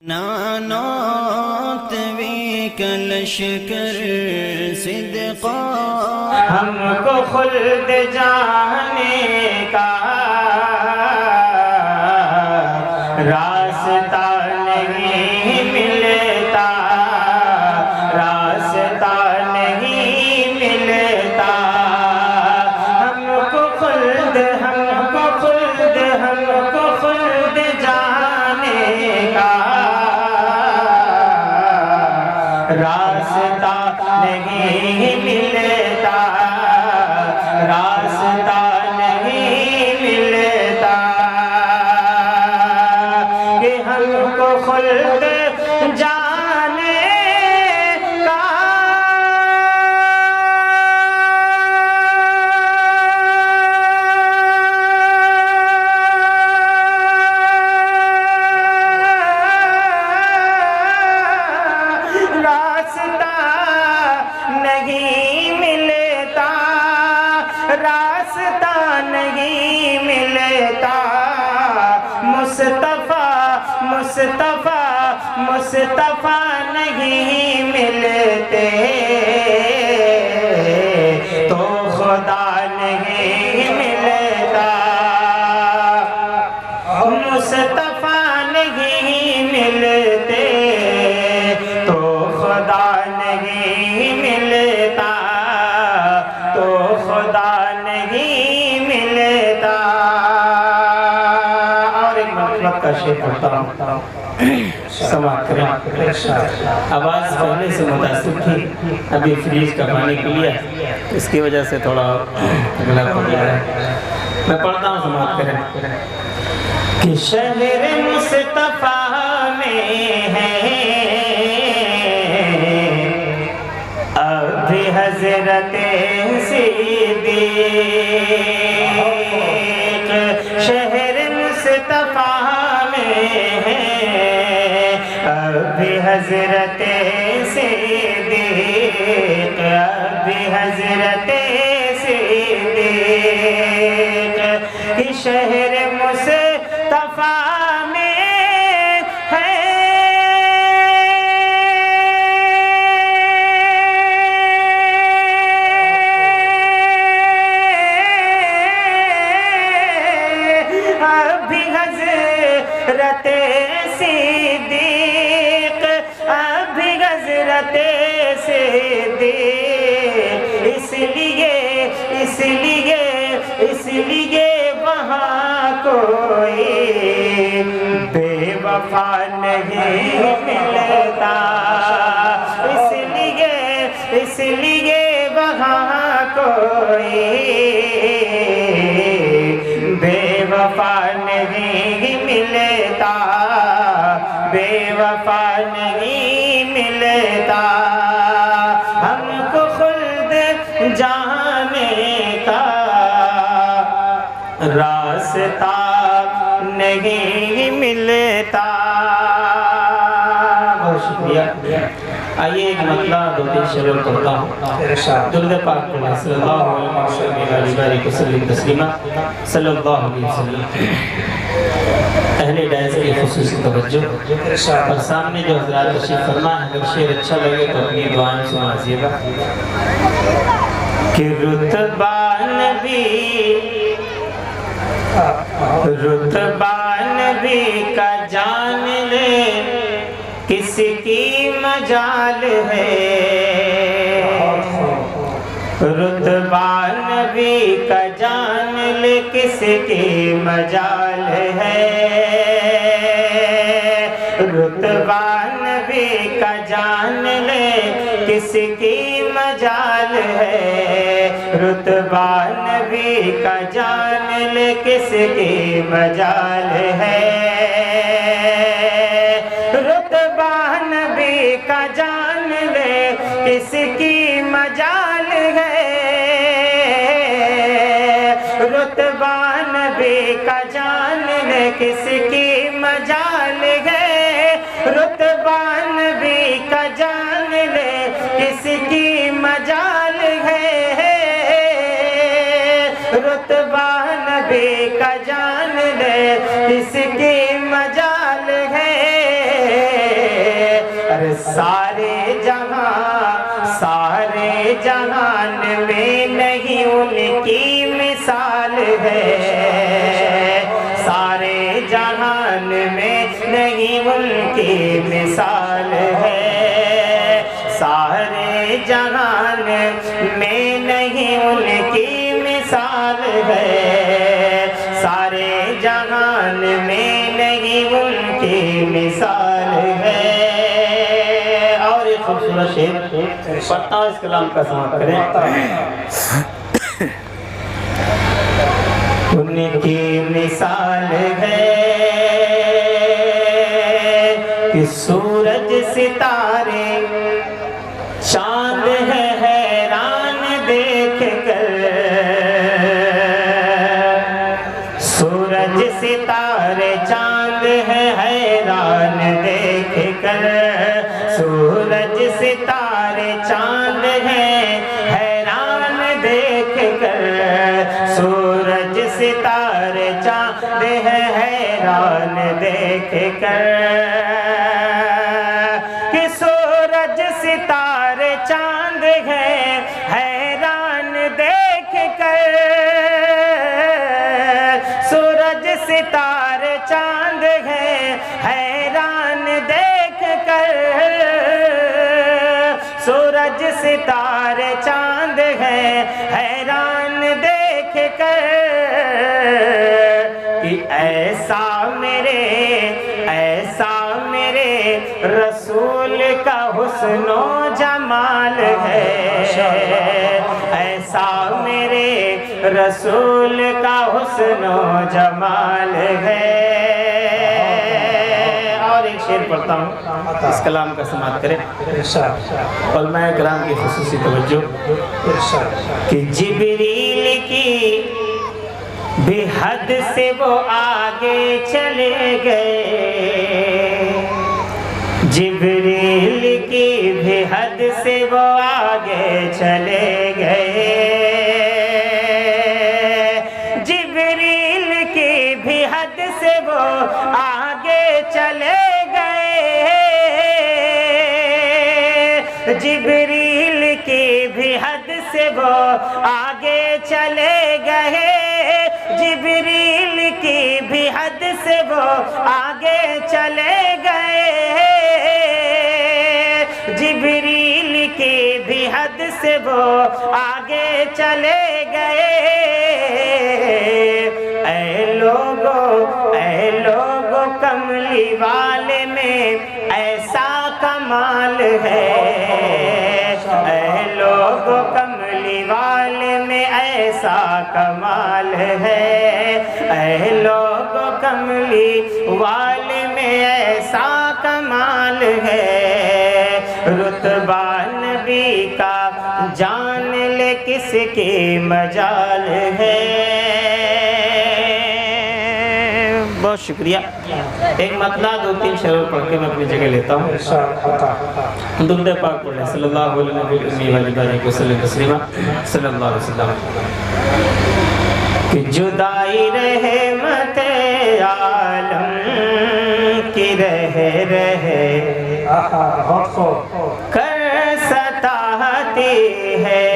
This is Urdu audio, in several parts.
نانات وی کلشکر صدقا ہم کو خلد جانے کا راستہ نہیں ملتا، راستہ نہیں ملتا، ہم کو خلد جانے کا راستہ نہیں ملتا، راستہ نہیں ملتا، کہ ہم کو خلد جانے کا نہیں ملتا، راستہ نہیں ملتا، مصطفیٰ نہیں ملتے تو خدا نہیں ملتا، مصطفیٰ نہیں ملتے تو خدا نہیں ملتا، تو خدا نہیں ملتا۔ اور ایک مرتبہ کا شعر پڑھتا ہوں، سماعت کریں۔ آواز پہلے سے متاثر تھی، ابھی فریج کا پانی پی لیا، اس کی وجہ سے تھوڑا اگلا پڑ گیا ہے۔ میں پڑھتا ہوں، سماعت کریں۔ کہ شہر مصطفیٰ میں ہے اب بھی حضرت صدیق، شہر مصطفیٰ میں ہے اب بھی حضرت صدیق، اب بھی حضرت صدیق، کہ شہر مصطفیٰ میں ہے اب بھی حضرت صدیق، اب بھی حضرت صدیق، اس لیے وہاں کوئی بے وفا نہیں ملتا، اس لیے وہاں کوئی بے وفا نہیں ملتا، بے وفا نہیں ملتا، ہم کو خلد جانے کا راستہ نہیں ملتا۔ بہت شکریہ۔ آئیے ایک مطلب دو تین شعر پڑھتا ہوں، درود پاک پڑھیں، صلی اللہ علیہ وسلم تسلیمہ، صلی اللہ علیہ وسلم۔ اہل ڈائز کی خصوصی توجہ، اور سامنے جو حضرات تشریف فرما ہے، اگر شعر اچھا لگے تو اپنی دعائیں سنائیے گا۔ کہ رتبہ نبی کا جان لے کس کی مجال ہے، رتبہ نبی کا جان لے کس کی مجال ہے، رتبہ نبی کا جان لے کس کی مجال ہے، رتبہ نبی کا جان لے کس کی مجال ہے، رتبہ نبی کا جان لے کس کی مجال ہے، رتبہ نبی کا جان لے کس کی مجال ہے، رتبہ نبی کا جان لے کس کی مجال ہے، رتبہ نبی کا جان لے کس کی مجال ہے، سارے جہان میں نہیں ان کی مثال ہے، سارے جہان میں نہیں ان کی مثال ہے، سارے جہان میں نہیں ان کی مثال ہے، سارے جہان میں نہیں ان کی مثال ہے۔ اور ایک خوبصورت شعر پڑھتا ہوں، اس کلام کا سماعت کریں۔ ان کی مثال ہے کہ سورج ستارے چاند ہے حیران دیکھ کر، سورج ستارے چاند ہے حیران دیکھ کر، سورج ستارے چاند ہے حیران دیکھ کر، سورج ستارے چاند ہے حیران دیکھ کر، کہ سورج ستارے چاند ہے حیران دیکھ کر، سورج ستارے چاند ہے حیران دیکھ کر، سورج ستارے چاند ہے حیران دیکھ کر، کہ ایسا میرے رسول کا حسن و جمال ہے، ایسا میرے رسول کا حسن و جمال ہے۔ اور ایک شعر پڑھتا ہوں، اس کلام کا سماعت کریں۔ علماء کرام کی خصوصی توجہ کہ جبریل کی بھی حد سے وہ آگے چلے گئے، جبریل کی بھی حد سے وہ آگے چلے گئے، جبریل کی بھی حد سے وہ آگے چلے گئے، جبریل کی بھی حد سے وہ آگے چلے گئے، جبریل کی بھی حد سے وہ آگے چلے گئے، جبریل کی بھی حد سے وہ آگے چلے گئے، اے لوگو کملی والے میں ایسا کمال ہے، اے لوگو کملی والے میں ایسا کمال ہے، اے لوگو کملی والے میں ایسا کمال ہے، رتبہ نبی کا جان لے کس کی مجال ہے۔ بہت شکریہ۔ ایک مطلع 2-3 شعر پڑھ کے میں اپنی جگہ لیتا ہوں۔ درود پاک پڑھیں صلی اللہ علیہ وسلم تسلیما، صلی اللہ علیہ وسلم۔ کہ جدائی رحمت عالم کی رہے کر ستاتی ہے،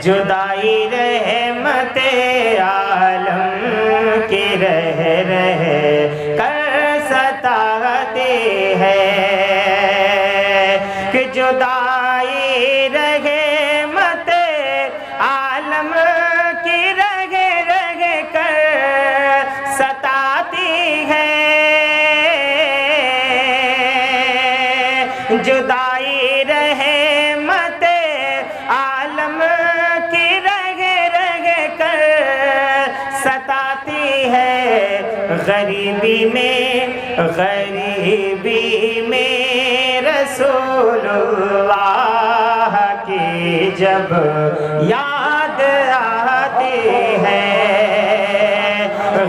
جدائی رحمت عالم کی رہے کر ستاتی ہے، کہ جدائی رحمت عالم کی رہ کر ستاتی ہے، جدائی رحمت عالم کی رہ کر ستاتی ہے، غریبی میں رسول اللہ کی جب یاد آتی ہے،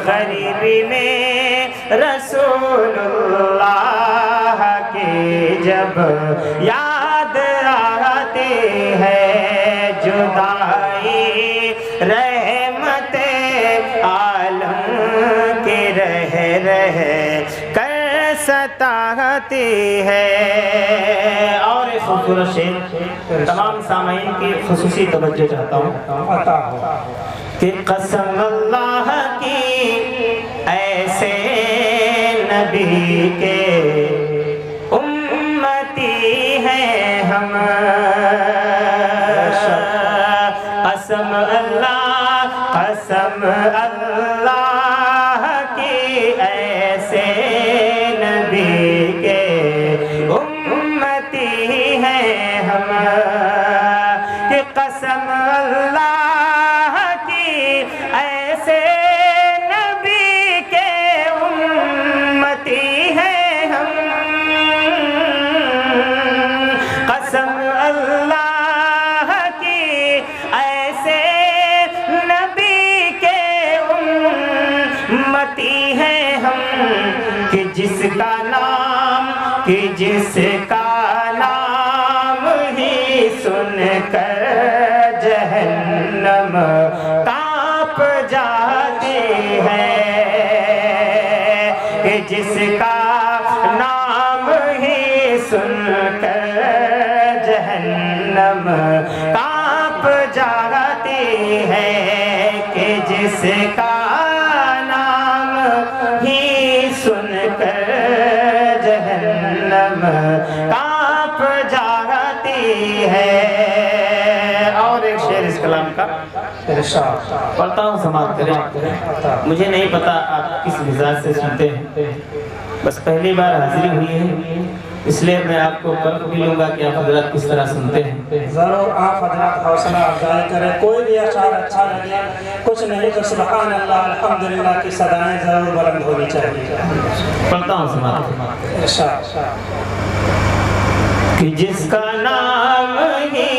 غریبی میں رسول اللہ کی جب یاد آتی ہے، جدائی رحمت عالم کے رہ کر ستاتی ہے. اور ایک خوبصورت شعر تمام سامعین کی خصوصی توجہ چاہتا ہوں کہ قسم اللہ کی ایسے نبی کے امتی ہیں ہم. قسم اللہ کی ایسے نبی کے امتی ہیں ہم. کہ قسم اللہ کی ایسے نبی کے امتی ہیں ہم. قسم اللہ کی ایسے نبی کے امتی ہیں ہم. کہ جس کا نام ہی سن کر جہنم کانپ جاتی ہے. کہ جس کا نام ہی سن کر جہنم کانپ جاتی ہے. کہ جس کا نام ہی سن کر جہنم کانپ جاتی ہے. اور ایک شعر اس کلام کا پڑھتا ہوں، سماعت کریں. مجھے نہیں پتا آپ کس مزاج سے سنتے ہیں، بس پہلی بار حاضری ہوئی ہے، اس لیے میں آپ کو پرکھ بھی لوں گا کہ آپ حضرات کس طرح سنتے ہیں. ضرور آپ حضرات حوصلہ افزائی کریں. کوئی بھی اشعار اچھا لگے، کچھ نہیں تو سبحان اللہ الحمدللہ کی صدائیں ضرور بلند ہونی چاہیے. پڑھتا ہوں، سماعت. کہ جس کا نام ہی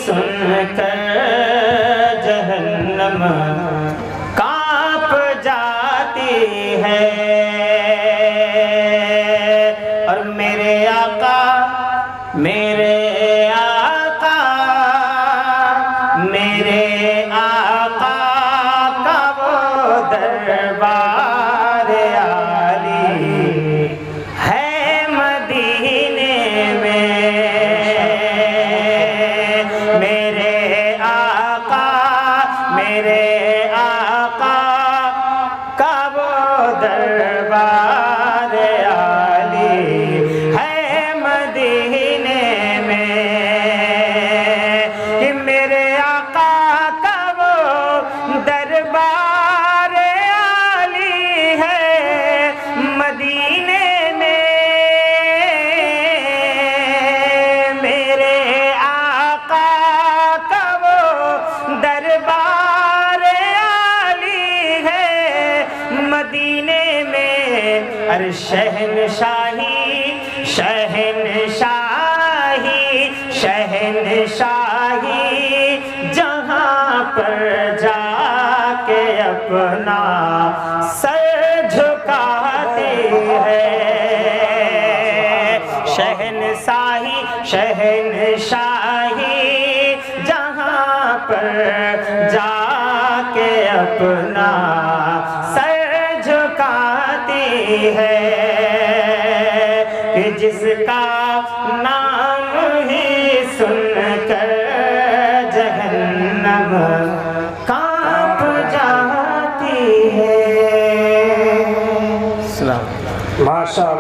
سن کر جہنم کانپ جاتی ہے. اور میرے آقا کا وہ دربار عالی ہے مدینے میں. میرے آقا کا وہ دربار عالی ہے مدینے میں. کہ میرے آقا کا وہ دربار عالی ہے مدینے میں. میرے آقا کا وہ دربار عالی ہے مدینے میں. ارے شہنشاہی جہاں پر جا کے اپنا سر جھکاتی ہے. شہنشاہی جہاں پر جا کے اپنا سر جھکاتی ہے. کہ جس کا نام ہی سن کر جہنم کانپ جاتی ہے. ماشاءاللہ.